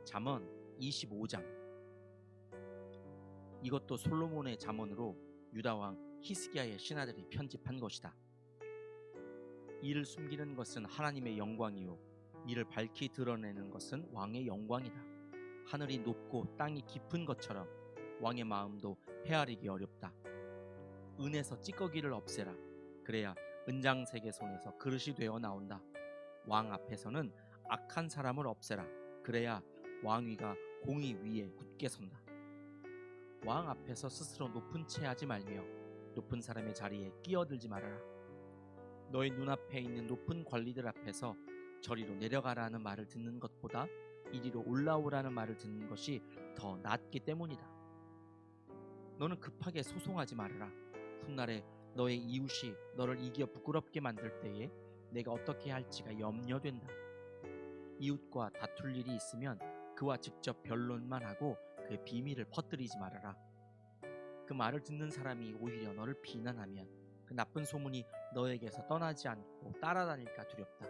잠언 25장. 이것도 솔로몬의 잠언으로 유다 왕 히스기야의 신하들이 편집한 것이다. 이를 숨기는 것은 하나님의 영광이요 이를 밝히 드러내는 것은 왕의 영광이다. 하늘이 높고 땅이 깊은 것처럼 왕의 마음도 헤아리기 어렵다. 은에서 찌꺼기를 없애라. 그래야 은장색의 손에서 그릇이 되어 나온다. 왕 앞에서는 악한 사람을 없애라. 그래야 왕위가 공의 위에 굳게 선다. 왕 앞에서 스스로 높은 채 하지 말며 높은 사람의 자리에 끼어들지 말아라. 너의 눈앞에 있는 높은 관리들 앞에서 저리로 내려가라는 말을 듣는 것보다 이리로 올라오라는 말을 듣는 것이 더 낫기 때문이다. 너는 급하게 소송하지 말아라. 훗날에 너의 이웃이 너를 이겨 부끄럽게 만들 때에 내가 어떻게 할지가 염려된다. 이웃과 다툴 일이 있으면 그와 직접 변론만 하고 그의 비밀을 퍼뜨리지 말아라. 그 말을 듣는 사람이 오히려 너를 비난하면 그 나쁜 소문이 너에게서 떠나지 않고 따라다닐까 두렵다.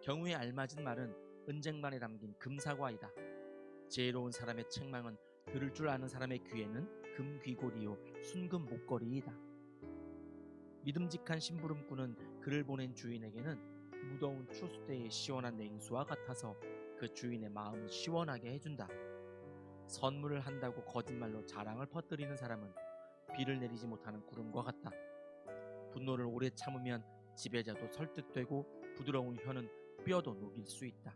경우에 알맞은 말은 은쟁반에 담긴 금사과이다. 지혜로운 사람의 책망은 들을 줄 아는 사람의 귀에는 금귀고리요 순금 목걸이이다. 믿음직한 심부름꾼은 그를 보낸 주인에게는 무더운 추수때의 시원한 냉수와 같아서 그 주인의 마음을 시원하게 해준다. 선물을 한다고 거짓말로 자랑을 퍼뜨리는 사람은 비를 내리지 못하는 구름과 같다. 분노를 오래 참으면 지배자도 설득되고 부드러운 혀는 뼈도 녹일 수 있다.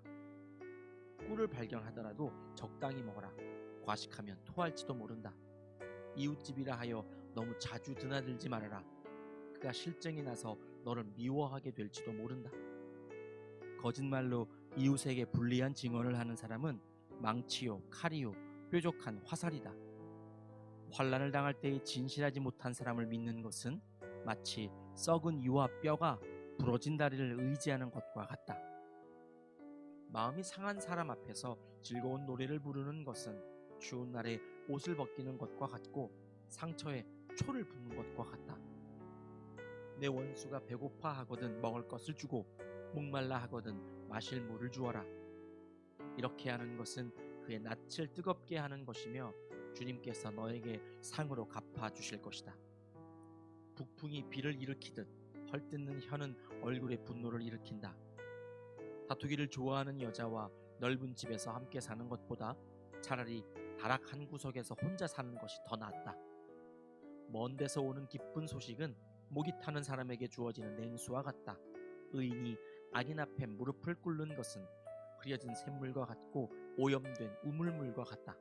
꿀을 발견하더라도 적당히 먹어라. 과식하면 토할지도 모른다. 이웃집이라 하여 너무 자주 드나들지 말아라. 그가 실증이 나서 너를 미워하게 될지도 모른다. 거짓말로 이웃에게 불리한 증언을 하는 사람은 망치요 칼이요 뾰족한 화살이다. 환난을 당할 때에 진실하지 못한 사람을 믿는 것은 마치 썩은 이와 뼈가 부러진 다리를 의지하는 것과 같다. 마음이 상한 사람 앞에서 즐거운 노래를 부르는 것은 추운 날에 옷을 벗기는 것과 같고 상처에 초를 붓는 것과 같다. 내 원수가 배고파 하거든 먹을 것을 주고 목말라 하거든 마실 물을 주어라. 이렇게 하는 것은 그의 낯을 뜨겁게 하는 것이며 주님께서 너에게 상으로 갚아 주실 것이다. 북풍이 비를 일으키듯 헐뜯는 혀는 얼굴에 분노를 일으킨다. 다투기를 좋아하는 여자와 넓은 집에서 함께 사는 것보다 차라리 다락 한 구석에서 혼자 사는 것이 더 낫다. 먼 데서 오는 기쁜 소식은 목이 타는 사람에게 주어지는 냉수와 같다. 의인이 악인 앞에 무릎을 꿇는 것은 흐려진 샘물과 같고 오염된 우물물과 같다.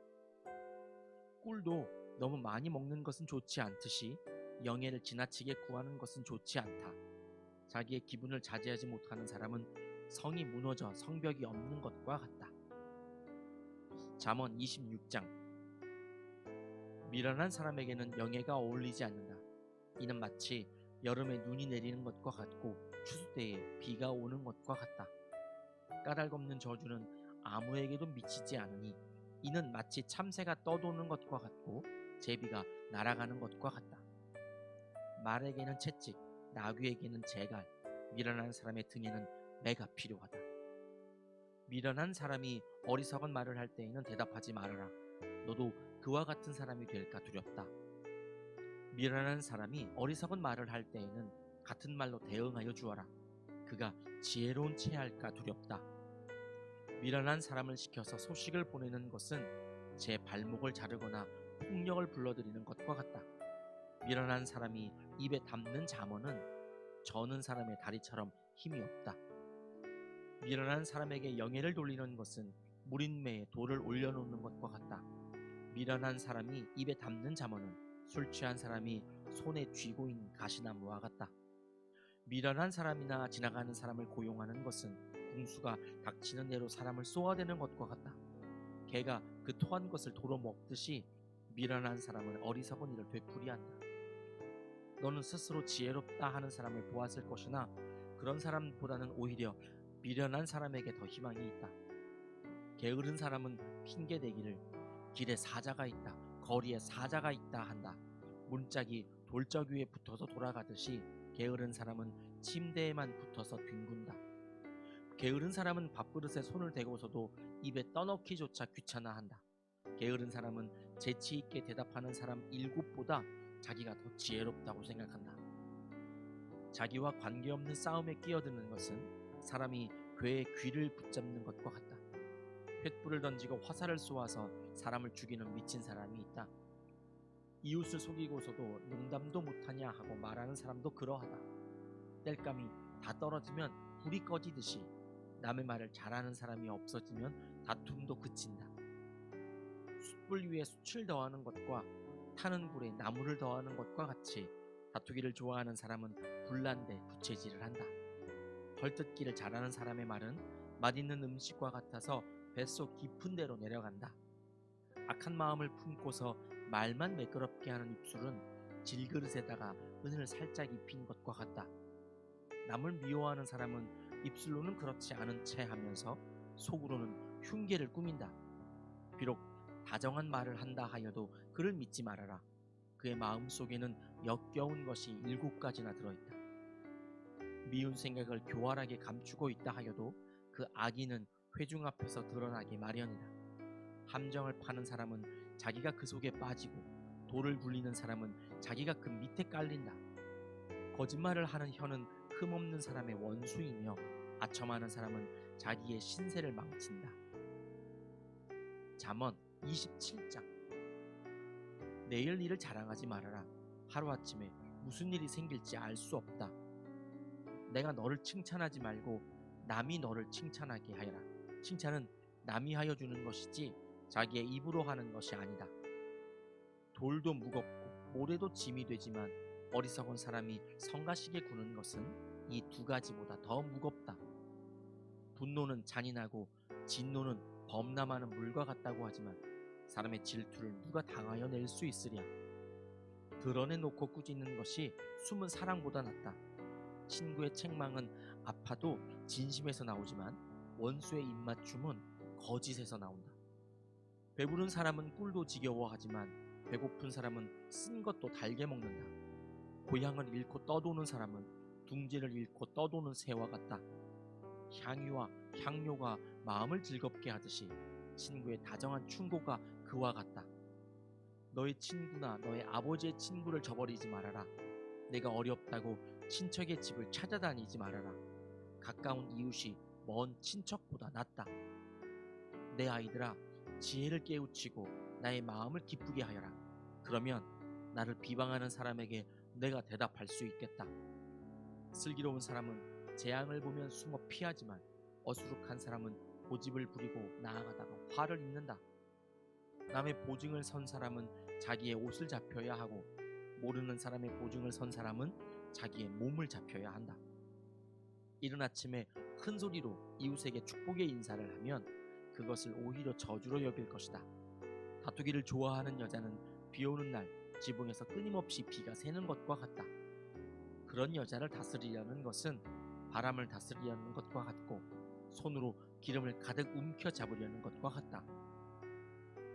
꿀도 너무 많이 먹는 것은 좋지 않듯이 영예를 지나치게 구하는 것은 좋지 않다. 자기의 기분을 자제하지 못하는 사람은 성이 무너져 성벽이 없는 것과 같다. 잠언 26장. 미련한 사람에게는 영예가 어울리지 않는다. 이는 마치 여름에 눈이 내리는 것과 같고 추수 때에 비가 오는 것과 같다. 까닭없는 저주는 아무에게도 미치지 않으니 이는 마치 참새가 떠도는 것과 같고 제비가 날아가는 것과 같다. 말에게는 채찍, 나귀에게는 재갈, 미련한 사람의 등에는 매가 필요하다. 미련한 사람이 어리석은 말을 할 때에는 대답하지 말아라. 너도 그와 같은 사람이 될까 두렵다. 미련한 사람이 어리석은 말을 할 때에는 같은 말로 대응하여 주어라. 그가 지혜로운 채 할까 두렵다. 미련한 사람을 시켜서 소식을 보내는 것은 제 발목을 자르거나 폭력을 불러들이는 것과 같다. 미련한 사람이 입에 담는 잠언은 저는 사람의 다리처럼 힘이 없다. 미련한 사람에게 영예를 돌리는 것은 무린매에 돌을 올려놓는 것과 같다. 미련한 사람이 입에 담는 잠언은 술 취한 사람이 손에 쥐고 있는 가시나무와 같다. 미련한 사람이나 지나가는 사람을 고용하는 것은 궁수가 닥치는 대로 사람을 쏘아대는 것과 같다. 개가 그 토한 것을 도로 먹듯이 미련한 사람은 어리석은 일을 되풀이한다. 너는 스스로 지혜롭다 하는 사람을 보았을 것이나 그런 사람보다는 오히려 미련한 사람에게 더 희망이 있다. 게으른 사람은 핑계대기를 길에 사자가 있다, 거리에 사자가 있다 한다. 문짝이 돌적 위에 붙어서 돌아가듯이 게으른 사람은 침대에만 붙어서 뒹군다. 게으른 사람은 밥그릇에 손을 대고서도 입에 떠넣기조차 귀찮아한다. 게으른 사람은 재치 있게 대답하는 사람 7보다 자기가 더 지혜롭다고 생각한다. 자기와 관계없는 싸움에 끼어드는 것은 사람이 괴의 귀를 붙잡는 것과 같다. 횃불을 던지고 화살을 쏘아서 사람을 죽이는 미친 사람이 있다. 이웃을 속이고서도 농담도 못하냐 하고 말하는 사람도 그러하다. 땔감이 다 떨어지면 불이 꺼지듯이 남의 말을 잘하는 사람이 없어지면 다툼도 그친다. 숯불 위에 숯을 더하는 것과 타는 불에 나무를 더하는 것과 같이 다투기를 좋아하는 사람은 불난데 부채질을 한다. 헐뜯기를 잘하는 사람의 말은 맛있는 음식과 같아서 뱃속 깊은 데로 내려간다. 악한 마음을 품고서 말만 매끄럽게 하는 입술은 질그릇에다가 은을 살짝 입힌 것과 같다. 남을 미워하는 사람은 입술로는 그렇지 않은 체 하면서 속으로는 흉계를 꾸민다. 비록 다정한 말을 한다 하여도 그를 믿지 말아라. 그의 마음속에는 역겨운 것이 7가지나 들어있다. 미운 생각을 교활하게 감추고 있다 하여도 그 악의는 회중 앞에서 드러나기 마련이다. 함정을 파는 사람은 자기가 그 속에 빠지고 돌을 굴리는 사람은 자기가 그 밑에 깔린다. 거짓말을 하는 혀는 흠없는 사람의 원수이며 아첨하는 사람은 자기의 신세를 망친다. 잠언 27장. 내일 일을 자랑하지 말아라. 하루아침에 무슨 일이 생길지 알 수 없다. 내가 너를 칭찬하지 말고 남이 너를 칭찬하게 하여라. 칭찬은 남이 하여 주는 것이지 자기의 입으로 하는 것이 아니다. 돌도 무겁고 모래도 짐이 되지만 어리석은 사람이 성가시게 구는 것은 이 2가지보다 더 무겁다. 분노는 잔인하고 진노는 범람하는 물과 같다고 하지만 사람의 질투를 누가 당하여 낼 수 있으랴. 드러내놓고 꾸짖는 것이 숨은 사랑보다 낫다. 친구의 책망은 아파도 진심에서 나오지만 원수의 입맞춤은 거짓에서 나온다. 배부른 사람은 꿀도 지겨워하지만 배고픈 사람은 쓴 것도 달게 먹는다. 고향을 잃고 떠도는 사람은 둥지를 잃고 떠도는 새와 같다. 향유와 향료가 마음을 즐겁게 하듯이 친구의 다정한 충고가 그와 같다. 너의 친구나 너의 아버지의 친구를 저버리지 말아라. 내가 어렵다고 친척의 집을 찾아다니지 말아라. 가까운 이웃이 먼 친척보다 낫다. 내 아이들아, 지혜를 깨우치고 나의 마음을 기쁘게 하여라. 그러면 나를 비방하는 사람에게 내가 대답할 수 있겠다. 슬기로운 사람은 재앙을 보면 숨어 피하지만 어수룩한 사람은 고집을 부리고 나아가다가 화를 입는다. 남의 보증을 선 사람은 자기의 옷을 잡혀야 하고 모르는 사람의 보증을 선 사람은 자기의 몸을 잡혀야 한다. 이른 아침에 큰 소리로 이웃에게 축복의 인사를 하면 그것을 오히려 저주로 여길 것이다. 다투기를 좋아하는 여자는 비 오는 날 지붕에서 끊임없이 비가 새는 것과 같다. 그런 여자를 다스리려는 것은 바람을 다스리려는 것과 같고 손으로 기름을 가득 움켜 잡으려는 것과 같다.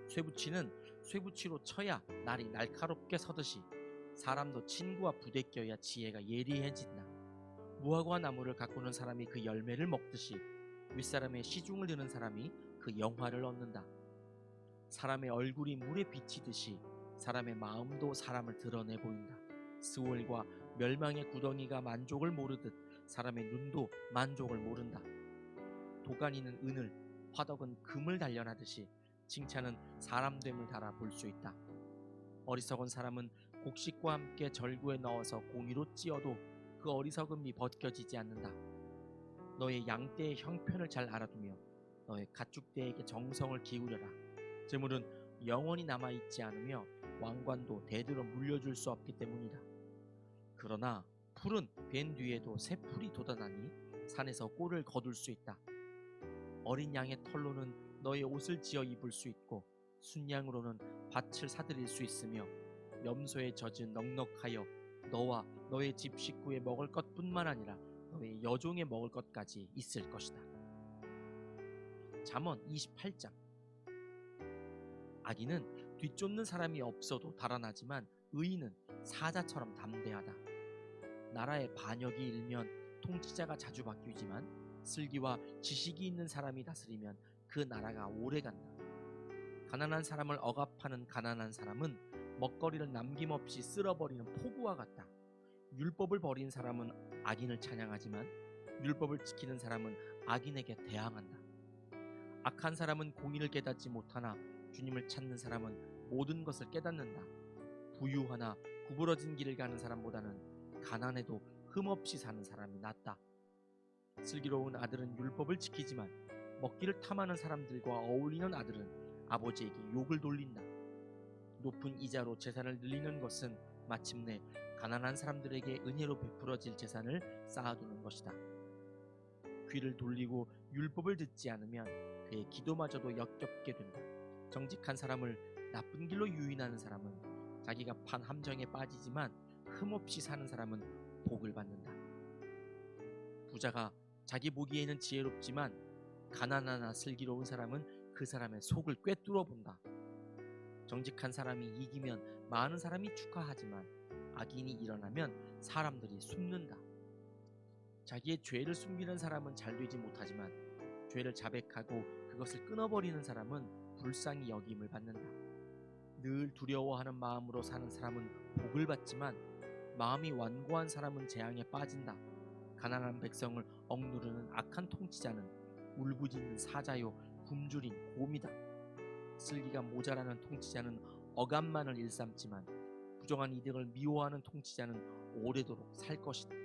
쇠붙이는 쇠붙이로 쳐야 날이 날카롭게 서듯이 사람도 친구와 부대껴야 지혜가 예리해진다. 무화과 나무를 가꾸는 사람이 그 열매를 먹듯이 윗사람의 시중을 드는 사람이 그 영화를 얻는다. 사람의 얼굴이 물에 비치듯이 사람의 마음도 사람을 드러내 보인다. 스월과 멸망의 구덩이가 만족을 모르듯 사람의 눈도 만족을 모른다. 도가니는 은을, 화덕은 금을 단련하듯이 칭찬은 사람됨을 달아 볼 수 있다. 어리석은 사람은 곡식과 함께 절구에 넣어서 공이로 찧어도 그 어리석음이 벗겨지지 않는다. 너의 양떼의 형편을 잘 알아두며 너의 가축대에게 정성을 기울여라. 재물은 영원히 남아있지 않으며 왕관도 대대로 물려줄 수 없기 때문이다. 그러나 풀은 벤 뒤에도 새 풀이 돋아나니 산에서 꼴을 거둘 수 있다. 어린 양의 털로는 너의 옷을 지어 입을 수 있고 순양으로는 밭을 사들일 수 있으며 염소의 젖은 넉넉하여 너와 너의 집 식구의 먹을 것뿐만 아니라 너의 여종의 먹을 것까지 있을 것이다. 잠언 28장. 악인은 뒤쫓는 사람이 없어도 달아나지만 의인은 사자처럼 담대하다. 나라의 반역이 일면 통치자가 자주 바뀌지만 슬기와 지식이 있는 사람이 다스리면 그 나라가 오래 간다. 가난한 사람을 억압하는 가난한 사람은 먹거리를 남김없이 쓸어버리는 폭우와 같다. 율법을 버린 사람은 악인을 찬양하지만 율법을 지키는 사람은 악인에게 대항한다. 악한 사람은 공의를 깨닫지 못하나 주님을 찾는 사람은 모든 것을 깨닫는다. 부유하나 구부러진 길을 가는 사람보다는 가난해도 흠없이 사는 사람이 낫다. 슬기로운 아들은 율법을 지키지만 먹기를 탐하는 사람들과 어울리는 아들은 아버지에게 욕을 돌린다. 높은 이자로 재산을 늘리는 것은 마침내 가난한 사람들에게 은혜로 베풀어질 재산을 쌓아두는 것이다. 귀를 돌리고 율법을 듣지 않으면 그의 기도마저도 역겹게 된다. 정직한 사람을 나쁜 길로 유인하는 사람은 자기가 판 함정에 빠지지만 흠없이 사는 사람은 복을 받는다. 부자가 자기 보기에는 지혜롭지만 가난하나 슬기로운 사람은 그 사람의 속을 꿰뚫어 본다. 정직한 사람이 이기면 많은 사람이 축하하지만 악인이 일어나면 사람들이 숨는다. 자기의 죄를 숨기는 사람은 잘되지 못하지만 죄를 자백하고 그것을 끊어버리는 사람은 불쌍히 여김을 받는다. 늘 두려워하는 마음으로 사는 사람은 복을 받지만 마음이 완고한 사람은 재앙에 빠진다. 가난한 백성을 억누르는 악한 통치자는 울부짖는 사자요 굶주린 곰이다. 슬기가 모자라는 통치자는 억압만을 일삼지만 부정한 이득을 미워하는 통치자는 오래도록 살 것이다.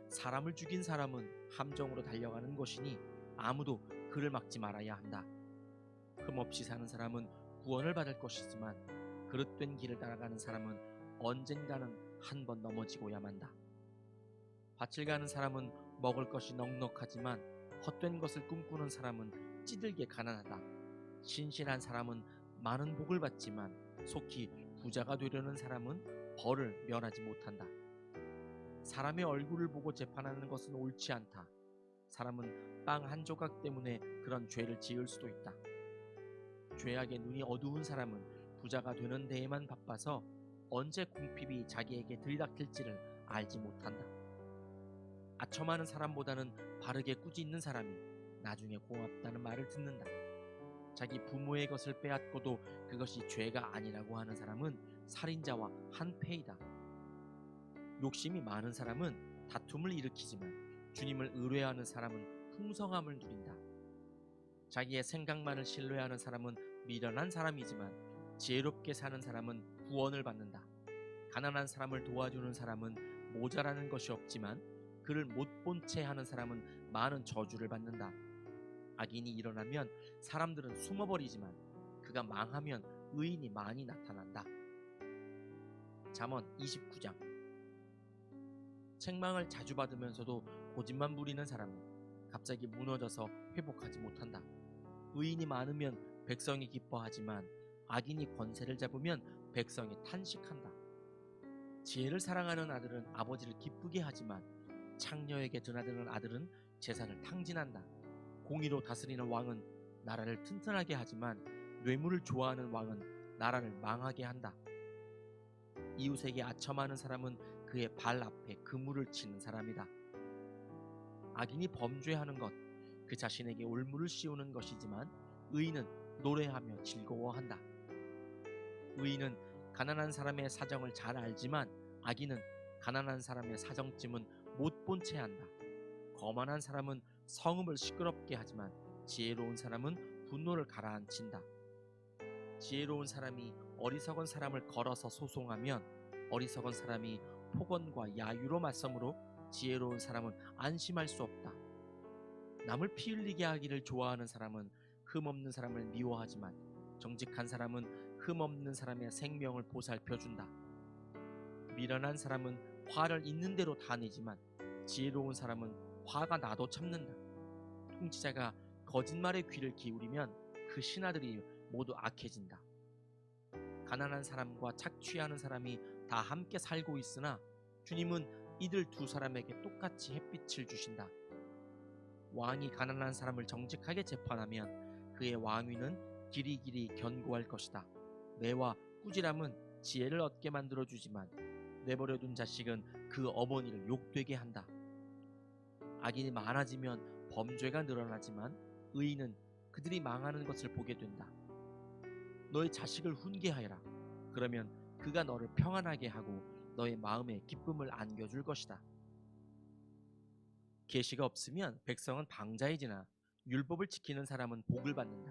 사람을 죽인 사람은 함정으로 달려가는 것이니 아무도 그를 막지 말아야 한다. 흠없이 사는 사람은 구원을 받을 것이지만 그릇된 길을 따라가는 사람은 언젠가는 한 번 넘어지고야 만다. 밭을 가는 사람은 먹을 것이 넉넉하지만 헛된 것을 꿈꾸는 사람은 찌들게 가난하다. 신실한 사람은 많은 복을 받지만 속히 부자가 되려는 사람은 벌을 면하지 못한다. 사람의 얼굴을 보고 재판하는 것은 옳지 않다. 사람은 빵 한 조각 때문에 그런 죄를 지을 수도 있다. 죄악의 눈이 어두운 사람은 부자가 되는 데에만 바빠서 언제 궁핍이 자기에게 들이닥칠지를 알지 못한다. 아첨하는 사람보다는 바르게 꾸짖는 사람이 나중에 고맙다는 말을 듣는다. 자기 부모의 것을 빼앗고도 그것이 죄가 아니라고 하는 사람은 살인자와 한패이다. 욕심이 많은 사람은 다툼을 일으키지만 주님을 의뢰하는 사람은 풍성함을 누린다. 자기의 생각만을 신뢰하는 사람은 미련한 사람이지만 지혜롭게 사는 사람은 구원을 받는다. 가난한 사람을 도와주는 사람은 모자라는 것이 없지만 그를 못 본 채 하는 사람은 많은 저주를 받는다. 악인이 일어나면 사람들은 숨어버리지만 그가 망하면 의인이 많이 나타난다. 잠언 29장. 책망을 자주 받으면서도 고집만 부리는 사람은 갑자기 무너져서 회복하지 못한다. 의인이 많으면 백성이 기뻐하지만 악인이 권세를 잡으면 백성이 탄식한다. 지혜를 사랑하는 아들은 아버지를 기쁘게 하지만 창녀에게 드나드는 아들은 재산을 탕진한다. 공의로 다스리는 왕은 나라를 튼튼하게 하지만 뇌물을 좋아하는 왕은 나라를 망하게 한다. 이웃에게 아첨하는 사람은 그의 발 앞에 그물을 치는 사람이다. 악인이 범죄하는 것, 그 자신에게 올무를 씌우는 것이지만 의인은 노래하며 즐거워한다. 의인은 가난한 사람의 사정을 잘 알지만 악인은 가난한 사람의 사정쯤은 못 본 채 한다. 거만한 사람은 성읍을 시끄럽게 하지만 지혜로운 사람은 분노를 가라앉힌다. 지혜로운 사람이 어리석은 사람을 걸어서 소송하면 어리석은 사람이 폭언과 야유로 맞서므로 지혜로운 사람은 안심할 수 없다. 남을 피 흘리게 하기를 좋아하는 사람은 흠없는 사람을 미워하지만 정직한 사람은 흠없는 사람의 생명을 보살펴준다. 미련한 사람은 화를 있는 대로 다 내지만 지혜로운 사람은 화가 나도 참는다. 통치자가 거짓말에 귀를 기울이면 그 신하들이 모두 악해진다. 가난한 사람과 착취하는 사람이 다 함께 살고 있으나 주님은 이들 두 사람에게 똑같이 햇빛을 주신다. 왕이 가난한 사람을 정직하게 재판하면 그의 왕위는 길이길이 견고할 것이다. 매와 꾸지람은 지혜를 얻게 만들어주지만 내버려둔 자식은 그 어머니를 욕되게 한다. 악인이 많아지면 범죄가 늘어나지만 의인은 그들이 망하는 것을 보게 된다. 너의 자식을 훈계하여라. 그러면 그가 너를 평안하게 하고 너의 마음에 기쁨을 안겨줄 것이다. 계시가 없으면 백성은 방자해지나 율법을 지키는 사람은 복을 받는다.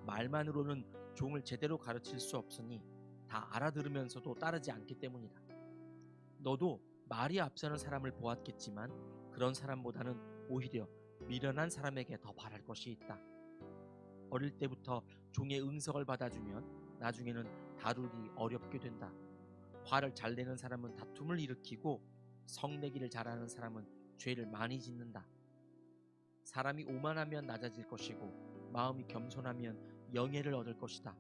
말만으로는 종을 제대로 가르칠 수 없으니 다 알아들으면서도 따르지 않기 때문이다. 너도 말이 앞서는 사람을 보았겠지만 그런 사람보다는 오히려 미련한 사람에게 더 바랄 것이 있다. 어릴 때부터 종의 응석을 받아주면 나중에는 다루기 어렵게 된다. 화를 잘 내는 사람은 다툼을 일으키고 성내기를 잘하는 사람은 죄를 많이 짓는다. 사람이 오만하면 낮아질 것이고 마음이 겸손하면 영예를 얻을 것이다.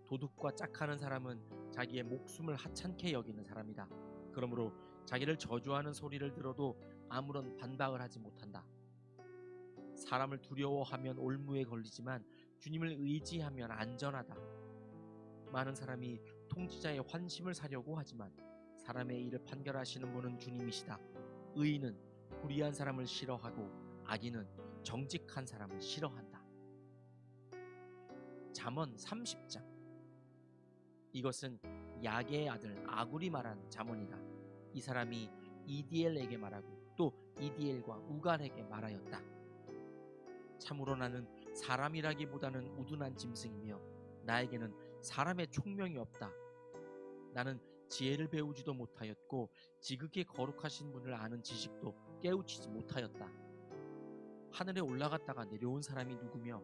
도둑과 짝하는 사람은 자기의 목숨을 하찮게 여기는 사람이다. 그러므로 자기를 저주하는 소리를 들어도 아무런 반박을 하지 못한다. 사람을 두려워하면 올무에 걸리지만 주님을 의지하면 안전하다. 많은 사람이 통치자의 환심을 사려고 하지만 사람의 일을 판결하시는 분은 주님이시다. 의인은 불의한 사람을 싫어하고 악인은 정직한 사람을 싫어한다. 잠언 30장. 이것은 야게의 아들 아굴이 말한 잠언이다. 이 사람이 이디엘에게 말하고 또 이디엘과 우갈에게 말하였다. 참으로 나는 사람이라기보다는 우둔한 짐승이며 나에게는 사람의 총명이 없다. 나는 지혜를 배우지도 못하였고 지극히 거룩하신 분을 아는 지식도 깨우치지 못하였다. 하늘에 올라갔다가 내려온 사람이 누구며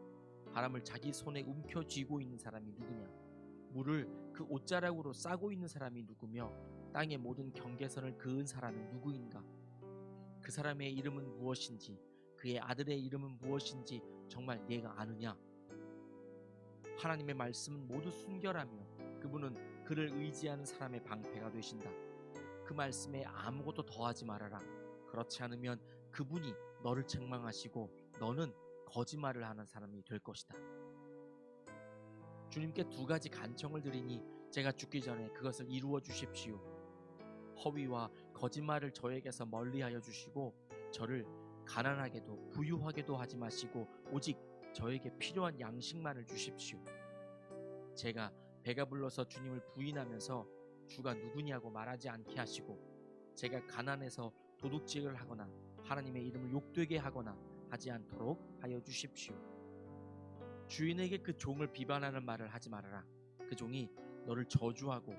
바람을 자기 손에 움켜쥐고 있는 사람이 누구냐? 물을 그 옷자락으로 싸고 있는 사람이 누구며 땅의 모든 경계선을 그은 사람이 누구인가? 그 사람의 이름은 무엇인지 그의 아들의 이름은 무엇인지 정말 네가 아느냐? 하나님의 말씀은 모두 순결하며 그분은 그를 의지하는 사람의 방패가 되신다. 그 말씀에 아무것도 더하지 말아라. 그렇지 않으면 그분이 너를 책망하시고 너는 거짓말을 하는 사람이 될 것이다. 주님께 두 가지 간청을 드리니 제가 죽기 전에 그것을 이루어 주십시오. 허위와 거짓말을 저에게서 멀리하여 주시고 저를 가난하게도 부유하게도 하지 마시고 오직 저에게 필요한 양식만을 주십시오. 제가 배가 불러서 주님을 부인하면서 주가 누구냐고 말하지 않게 하시고 제가 가난해서 도둑질을 하거나 하나님의 이름을 욕되게 하거나 하지 않도록 하여 주십시오. 주인에게 그 종을 비방하는 말을 하지 말아라. 그 종이 너를 저주하고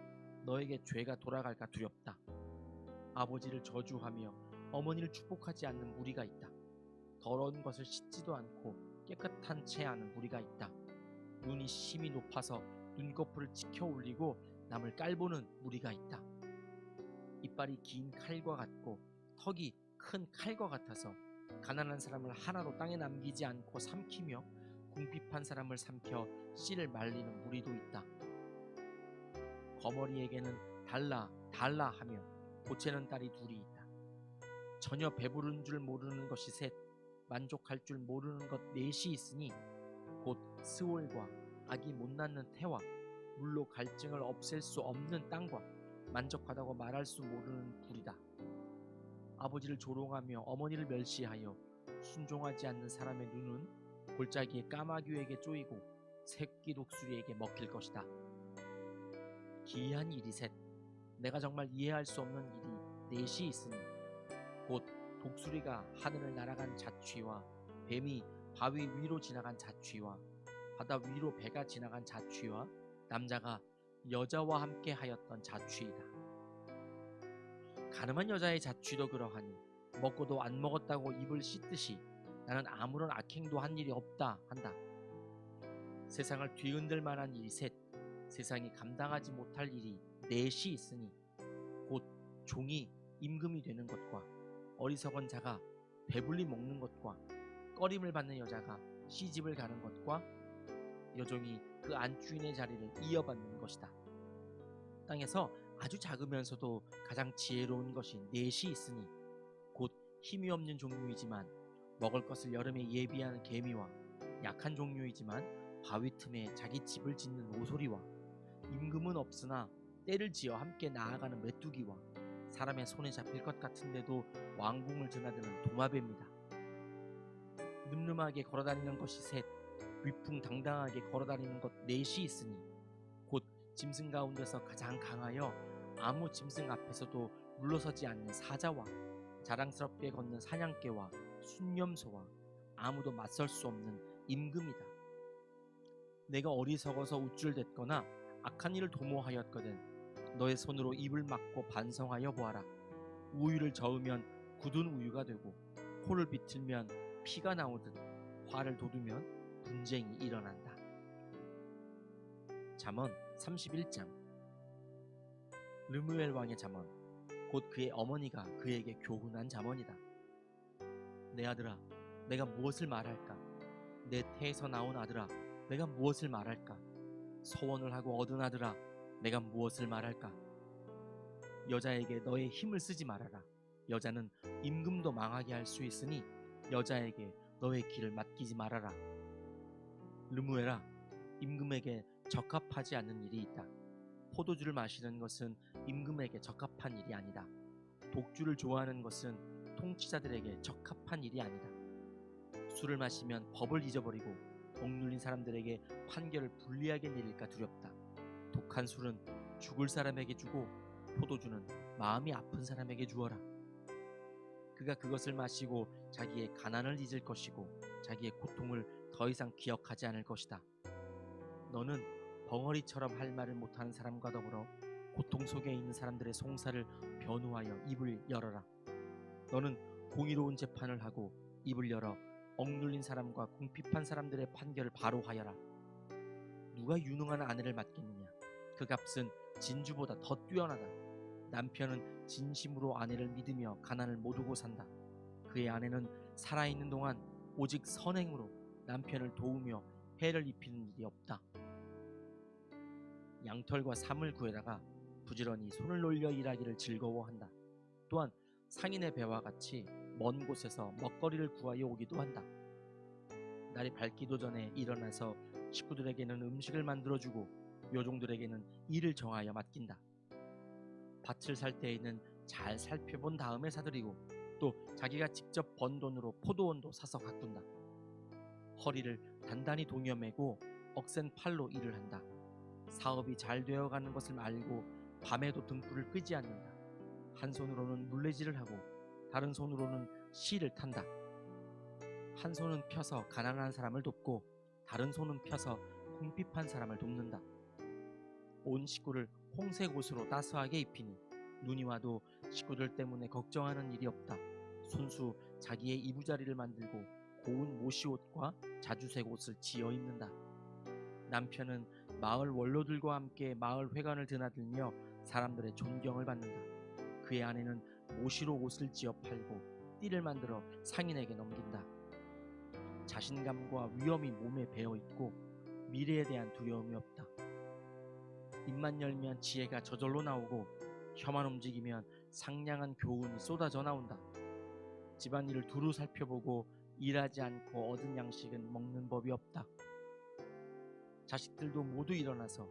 너에게 죄가 돌아갈까 두렵다. 아버지를 저주하며 어머니를 축복하지 않는 무리가 있다. 더러운 것을 씻지도 않고 깨끗한 채 하는 무리가 있다. 눈이 심히 높아서 눈꺼풀을 치켜 올리고 남을 깔보는 무리가 있다. 이빨이 긴 칼과 같고 턱이 큰 칼과 같아서 가난한 사람을 하나도 땅에 남기지 않고 삼키며 궁핍한 사람을 삼켜 씨를 말리는 무리도 있다. 거머리에게는 달라 달라 하며 보채는 딸이 둘이 있다. 전혀 배부른 줄 모르는 것이 셋, 만족할 줄 모르는 것 넷이 있으니 곧 스올과 아기 못 낳는 태와 물로 갈증을 없앨 수 없는 땅과 만족하다고 말할 수 모르는 불이다. 아버지를 조롱하며 어머니를 멸시하여 순종하지 않는 사람의 눈은 골짜기의 까마귀에게 쪼이고 새끼 독수리에게 먹힐 것이다. 기이한 일이 셋, 내가 정말 이해할 수 없는 일이 넷이 있으니 곧 독수리가 하늘을 날아간 자취와 뱀이 바위 위로 지나간 자취와 바다 위로 배가 지나간 자취와 남자가 여자와 함께 하였던 자취이다. 가늠한 여자의 자취도 그러하니 먹고도 안 먹었다고 입을 씻듯이 나는 아무런 악행도 한 일이 없다 한다. 세상을 뒤흔들 만한 일이 셋, 세상이 감당하지 못할 일이 넷이 있으니 곧 종이 임금이 되는 것과 어리석은 자가 배불리 먹는 것과 꺼림을 받는 여자가 시집을 가는 것과 여종이 그 안주인의 자리를 이어받는 것이다. 땅에서 아주 작으면서도 가장 지혜로운 것이 넷이 있으니 곧 힘이 없는 종류이지만 먹을 것을 여름에 예비하는 개미와 약한 종류이지만 바위 틈에 자기 집을 짓는 오소리와 임금은 없으나 때를 지어 함께 나아가는 메뚜기와 사람의 손에 잡힐 것 같은데도 왕궁을 드나드는 도마뱀이다. 늠름하게 걸어다니는 것이 셋, 위풍당당하게 걸어다니는 것 넷이 있으니 곧 짐승 가운데서 가장 강하여 아무 짐승 앞에서도 물러서지 않는 사자와 자랑스럽게 걷는 사냥개와 순념소와 아무도 맞설 수 없는 임금이다. 내가 어리석어서 우쭐댔거나 악한 일을 도모하였거든 너의 손으로 입을 막고 반성하여 보아라. 우유를 저으면 굳은 우유가 되고 코를 비틀면 피가 나오듯 화를 돋우면 분쟁이 일어난다. 잠언 31장. 르무엘 왕의 잠언, 곧 그의 어머니가 그에게 교훈한 잠언이다. 내 아들아, 내가 무엇을 말할까? 내 태에서 나온 아들아, 내가 무엇을 말할까? 서원을 하고 얻은 아들아, 내가 무엇을 말할까? 여자에게 너의 힘을 쓰지 말아라. 여자는 임금도 망하게 할 수 있으니 여자에게 너의 길을 맡기지 말아라. 르무엘아, 임금에게 적합하지 않는 일이 있다. 포도주를 마시는 것은 임금에게 적합한 일이 아니다. 독주를 좋아하는 것은 통치자들에게 적합한 일이 아니다. 술을 마시면 법을 잊어버리고 억눌린 사람들에게 판결을 불리하게 내릴까 두렵다. 독한 술은 죽을 사람에게 주고 포도주는 마음이 아픈 사람에게 주어라. 그가 그것을 마시고 자기의 가난을 잊을 것이고 자기의 고통을 더 이상 기억하지 않을 것이다. 너는 벙어리처럼 할 말을 못하는 사람과 더불어 고통 속에 있는 사람들의 송사를 변호하여 입을 열어라. 너는 공의로운 재판을 하고 입을 열어 억눌린 사람과 궁핍한 사람들의 판결을 바로 하여라. 누가 유능한 아내를 맡겠느냐? 그 값은 진주보다 더 뛰어나다. 남편은 진심으로 아내를 믿으며 가난을 모두고 산다. 그의 아내는 살아있는 동안 오직 선행으로 남편을 도우며 해를 입히는 일이 없다. 양털과 삼을 구해다가 부지런히 손을 놀려 일하기를 즐거워한다. 또한 상인의 배와 같이 먼 곳에서 먹거리를 구하여 오기도 한다. 날이 밝기도 전에 일어나서 식구들에게는 음식을 만들어주고 묘종들에게는 일을 정하여 맡긴다. 밭을 살 때에는 잘 살펴본 다음에 사들이고 또 자기가 직접 번 돈으로 포도원도 사서 가꾼다. 허리를 단단히 동여매고 억센 팔로 일을 한다. 사업이 잘 되어가는 것을 알고 밤에도 등불을 끄지 않는다. 한 손으로는 물레질을 하고 다른 손으로는 실을 탄다. 한 손은 펴서 가난한 사람을 돕고 다른 손은 펴서 궁핍한 사람을 돕는다. 온 식구를 홍색 옷으로 따스하게 입히니 눈이 와도 식구들 때문에 걱정하는 일이 없다. 손수 자기의 이부자리를 만들고 고운 모시옷과 자주색 옷을 지어 입는다. 남편은 마을 원로들과 함께 마을 회관을 드나들며 사람들의 존경을 받는다. 그의 아내는 모시로 옷을 지어 팔고 띠를 만들어 상인에게 넘긴다. 자신감과 위엄이 몸에 배어 있고 미래에 대한 두려움이 없다. 입만 열면 지혜가 저절로 나오고 혀만 움직이면 상냥한 교훈이 쏟아져 나온다. 집안일을 두루 살펴보고 일하지 않고 얻은 양식은 먹는 법이 없다. 자식들도 모두 일어나서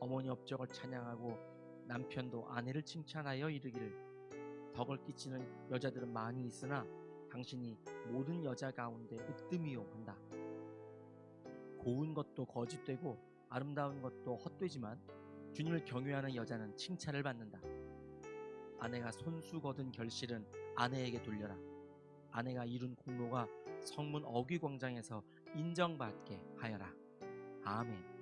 어머니 업적을 찬양하고 남편도 아내를 칭찬하여 이르기를 덕을 끼치는 여자들은 많이 있으나 당신이 모든 여자 가운데 으뜸이요 한다. 고운 것도 거짓되고 아름다운 것도 헛되지만 주님을 경외하는 여자는 칭찬을 받는다. 아내가 손수 거둔 결실은 아내에게 돌려라. 아내가 이룬 공로가 성문 어귀광장에서 인정받게 하여라. 아멘.